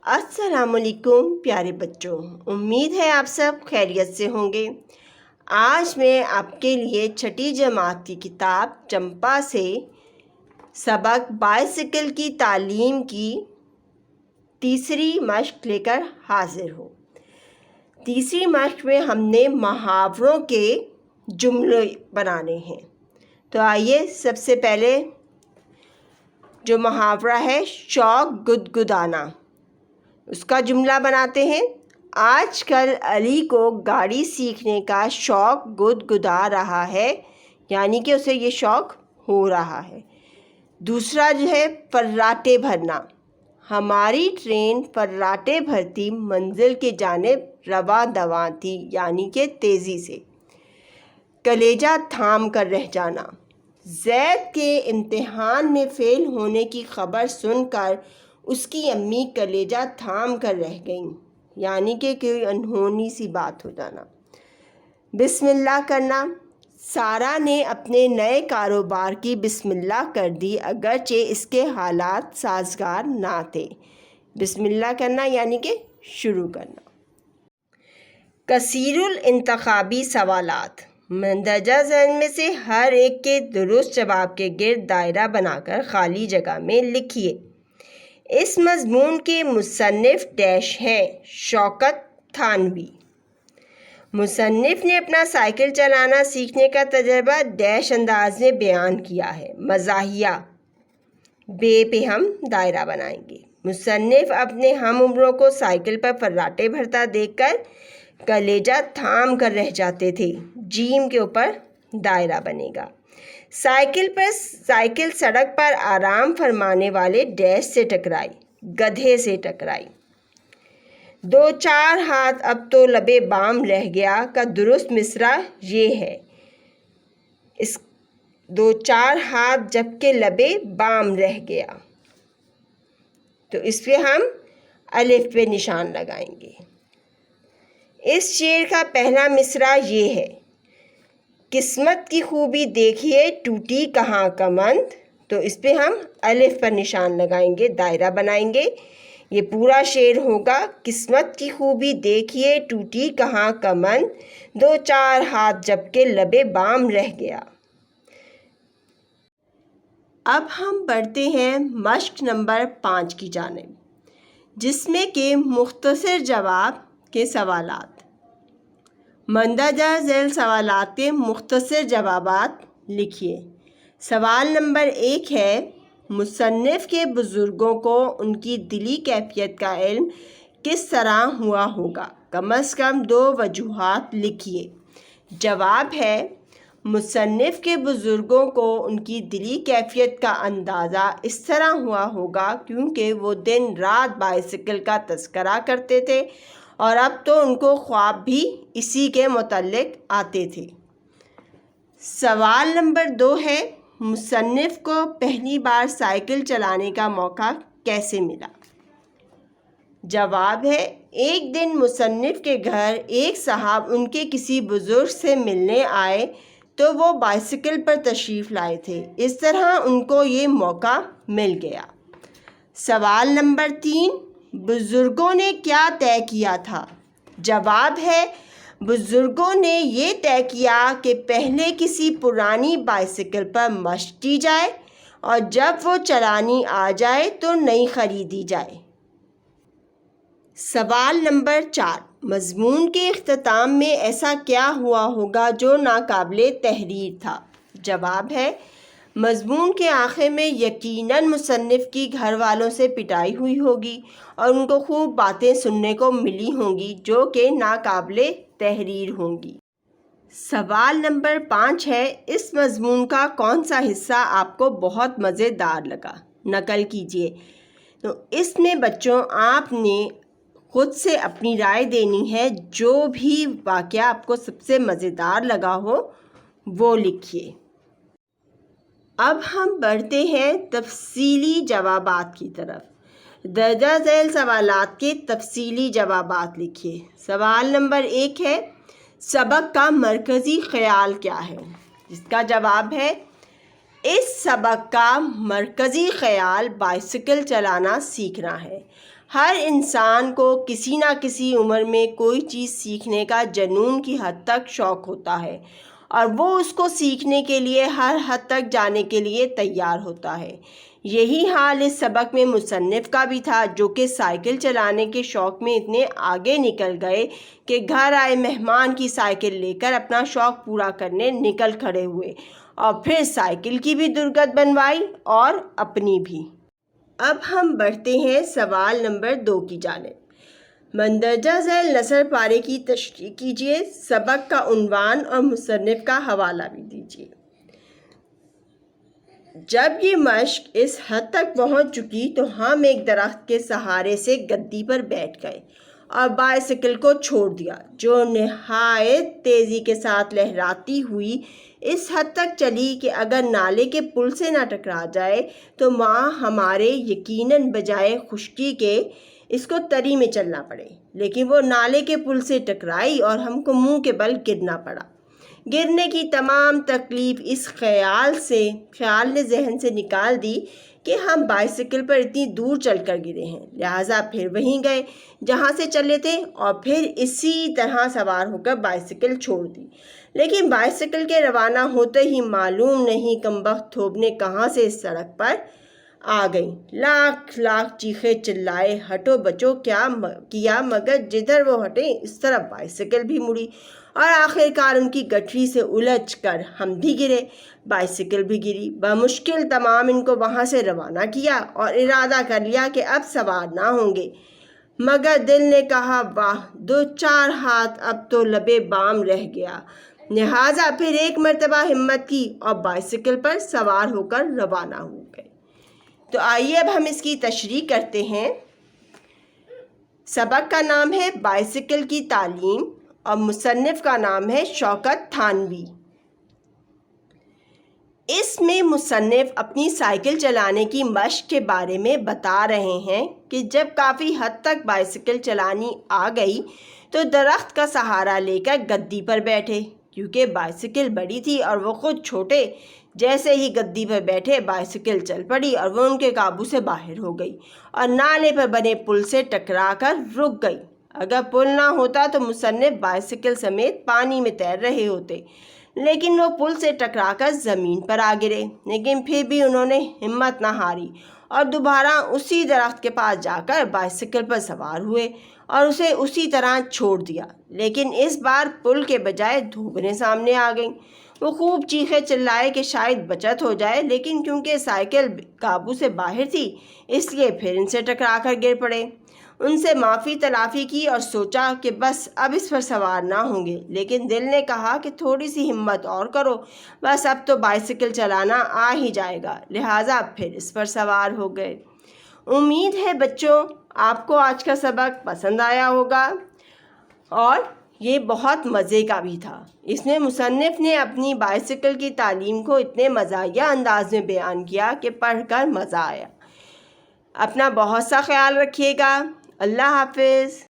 السلام علیکم پیارے بچوں، امید ہے آپ سب خیریت سے ہوں گے۔ آج میں آپ کے لیے چھٹی جماعت کی کتاب چمپا سے سبق بائسیکل کی تعلیم کی تیسری مشق لے کر حاضر ہوں۔ تیسری مشق میں ہم نے محاوروں کے جملے بنانے ہیں۔ تو آئیے سب سے پہلے جو محاورہ ہے شوق گدگدانا، اس کا جملہ بناتے ہیں۔ آج کل علی کو گاڑی سیکھنے کا شوق گدگدا رہا ہے، یعنی کہ اسے یہ شوق ہو رہا ہے۔ دوسرا جو ہے فراٹے بھرنا، ہماری ٹرین فراٹے بھرتی منزل کی جانب رواں دواں تھی، یعنی کہ تیزی سے۔ کلیجہ تھام کر رہ جانا، زید کے امتحان میں فیل ہونے کی خبر سن کر اس کی امی کلیجہ تھام کر رہ گئیں، یعنی کہ کوئی انہونی سی بات ہو جانا۔ بسم اللہ کرنا، سارا نے اپنے نئے کاروبار کی بسم اللہ کر دی اگرچہ اس کے حالات سازگار نہ تھے۔ بسم اللہ کرنا یعنی کہ شروع کرنا۔ کثیر الانتخابی سوالات، مندرجہ ذیل میں سے ہر ایک کے درست جواب کے گرد دائرہ بنا کر خالی جگہ میں لکھیے۔ اس مضمون کے مصنف ڈیش ہیں، شوکت تھانوی۔ مصنف نے اپنا سائیکل چلانا سیکھنے کا تجربہ ڈیش انداز میں بیان کیا ہے۔ مزاحیہ، بے پہ ہم دائرہ بنائیں گے۔ مصنف اپنے ہم عمروں کو سائیکل پر فراٹے بھرتا دیکھ کر کلیجہ تھام کر رہ جاتے تھے، جیم کے اوپر دائرہ بنے گا۔ سائیکل سڑک پر آرام فرمانے والے ڈیش سے ٹکرائی، گدھے سے ٹکرائی۔ دو چار ہاتھ اب تو لبے بام رہ گیا کا درست مصرع یہ ہے۔ دو چار ہاتھ جبکہ لبے بام رہ گیا، تو اس پہ ہم الف پہ نشان لگائیں گے۔ اس شعر کا پہلا مصرع یہ ہے، قسمت کی خوبی دیکھیے ٹوٹی کہاں کمند، تو اس پہ ہم الف پر نشان لگائیں گے، دائرہ بنائیں گے۔ یہ پورا شعر ہوگا، قسمت کی خوبی دیکھیے ٹوٹی کہاں کمند، دو چار ہاتھ جبکہ لبے بام رہ گیا۔ اب ہم بڑھتے ہیں مشق نمبر 5 کی جانب، جس میں کہ مختصر جواب کے سوالات۔ مندرجہ ذیل سوالات کے مختصر جوابات لکھیے۔ سوال نمبر 1 ہے، مصنف کے بزرگوں کو ان کی دلی کیفیت کا علم کس طرح ہوا ہوگا؟ کم از کم 2 وجوہات لکھیے۔ جواب ہے، مصنف کے بزرگوں کو ان کی دلی کیفیت کا اندازہ اس طرح ہوا ہوگا کیونکہ وہ دن رات بائسیکل کا تذکرہ کرتے تھے اور اب تو ان کو خواب بھی اسی کے متعلق آتے تھے۔ سوال نمبر 2 ہے، مصنف کو پہلی بار سائیکل چلانے کا موقع کیسے ملا؟ جواب ہے، ایک دن مصنف کے گھر ایک صاحب ان کے کسی بزرگ سے ملنے آئے تو وہ بائسیکل پر تشریف لائے تھے، اس طرح ان کو یہ موقع مل گیا۔ سوال نمبر 3، بزرگوں نے کیا طے کیا تھا؟ جواب ہے، بزرگوں نے یہ طے کیا کہ پہلے کسی پرانی بائسیکل پر مشق کی جائے اور جب وہ چلانی آ جائے تو نئی خریدی جائے۔ سوال نمبر 4، مضمون کے اختتام میں ایسا کیا ہوا ہوگا جو ناقابل تحریر تھا؟ جواب ہے، مضمون کے آخر میں یقیناً مصنف کی گھر والوں سے پٹائی ہوئی ہوگی اور ان کو خوب باتیں سننے کو ملی ہوں گی جو کہ ناقابل تحریر ہوں گی۔ سوال نمبر 5 ہے، اس مضمون کا کون سا حصہ آپ کو بہت مزیدار لگا؟ نقل کیجیے۔ تو اس میں بچوں آپ نے خود سے اپنی رائے دینی ہے، جو بھی واقعہ آپ کو سب سے مزیدار لگا ہو وہ لکھیے۔ اب ہم بڑھتے ہیں تفصیلی جوابات کی طرف۔ درجہ ذیل سوالات کے تفصیلی جوابات لکھیے۔ سوال نمبر 1 ہے، سبق کا مرکزی خیال کیا ہے؟ جس کا جواب ہے، اس سبق کا مرکزی خیال بائسیکل چلانا سیکھنا ہے۔ ہر انسان کو کسی نہ کسی عمر میں کوئی چیز سیکھنے کا جنون کی حد تک شوق ہوتا ہے اور وہ اس کو سیکھنے کے لیے ہر حد تک جانے کے لیے تیار ہوتا ہے۔ یہی حال اس سبق میں مصنف کا بھی تھا، جو کہ سائیکل چلانے کے شوق میں اتنے آگے نکل گئے کہ گھر آئے مہمان کی سائیکل لے کر اپنا شوق پورا کرنے نکل کھڑے ہوئے اور پھر سائیکل کی بھی درگت بنوائی اور اپنی بھی۔ اب ہم بڑھتے ہیں سوال نمبر 2 کی جانب۔ مندرجہ ذیل نثر پارے کی تشریح کیجیے، سبق کا عنوان اور مصنف کا حوالہ بھی دیجیے۔ جب یہ مشق اس حد تک پہنچ چکی تو ہم ایک درخت کے سہارے سے گدی پر بیٹھ گئے اور بائسیکل کو چھوڑ دیا، جو نہایت تیزی کے ساتھ لہراتی ہوئی اس حد تک چلی کہ اگر نالے کے پل سے نہ ٹکرا جائے تو وہاں ہمارے یقیناً بجائے خشکی کے اس کو تری میں چلنا پڑے، لیکن وہ نالے کے پل سے ٹکرائی اور ہم کو منہ کے بل گرنا پڑا۔ گرنے کی تمام تکلیف اس خیال نے ذہن سے نکال دی کہ ہم بائسیکل پر اتنی دور چل کر گرے ہیں، لہٰذا پھر وہیں گئے جہاں سے چلے تھے اور پھر اسی طرح سوار ہو کر بائسیکل چھوڑ دی۔ لیکن بائسیکل کے روانہ ہوتے ہی معلوم نہیں کمبخت تھوبنے کہاں سے اس سڑک پر آ گئی۔ لاکھ چیخے چلائے، ہٹو بچو کیا، مگر جدھر وہ ہٹے اس طرف بائسیکل بھی مڑی اور آخر کار ان کی گٹھری سے الجھ کر ہم بھی گرے، بائسیکل بھی گری۔ بمشکل تمام ان کو وہاں سے روانہ کیا اور ارادہ کر لیا کہ اب سوار نہ ہوں گے، مگر دل نے کہا واہ، 2-4 ہاتھ اب تو لبے بام رہ گیا، لہٰذا پھر ایک مرتبہ ہمت کی اور بائسیکل پر سوار ہو کر روانہ ہو گئے۔ تو آئیے اب ہم اس کی تشریح کرتے ہیں۔ سبق کا نام ہے بائسیکل کی تعلیم اور مصنف کا نام ہے شوکت تھانوی۔ اس میں مصنف اپنی سائیکل چلانے کی مشق کے بارے میں بتا رہے ہیں کہ جب کافی حد تک بائسیکل چلانی آ گئی تو درخت کا سہارا لے کر گدی پر بیٹھے، کیونکہ بائسیکل بڑی تھی اور وہ خود چھوٹے۔ جیسے ہی گدی پر بیٹھے بائسیکل چل پڑی اور وہ ان کے قابو سے باہر ہو گئی اور نالے پر بنے پل سے ٹکرا کر رک گئی۔ اگر پل نہ ہوتا تو مصنف بائسیکل سمیت پانی میں تیر رہے ہوتے، لیکن وہ پل سے ٹکرا کر زمین پر آ گرے۔ لیکن پھر بھی انہوں نے ہمت نہ ہاری اور دوبارہ اسی درخت کے پاس جا کر بائسیکل پر سوار ہوئے اور اسے اسی طرح چھوڑ دیا، لیکن اس بار پل کے بجائے دھوبنیں سامنے آ گئیں۔ وہ خوب چیخے چلائے کہ شاید بچت ہو جائے، لیکن کیونکہ سائیکل قابو سے باہر تھی اس لیے پھر ان سے ٹکرا کر گر پڑے۔ ان سے معافی تلافی کی اور سوچا کہ بس اب اس پر سوار نہ ہوں گے، لیکن دل نے کہا کہ تھوڑی سی ہمت اور کرو، بس اب تو بائسیکل چلانا آ ہی جائے گا، لہٰذا پھر اس پر سوار ہو گئے۔ امید ہے بچوں آپ کو آج کا سبق پسند آیا ہوگا اور یہ بہت مزے کا بھی تھا۔ اس میں مصنف نے اپنی بائسیکل کی تعلیم کو اتنے مزاحیہ انداز میں بیان کیا کہ پڑھ کر مزہ آیا۔ اپنا بہت سا خیال رکھیے گا۔ اللہ حافظ۔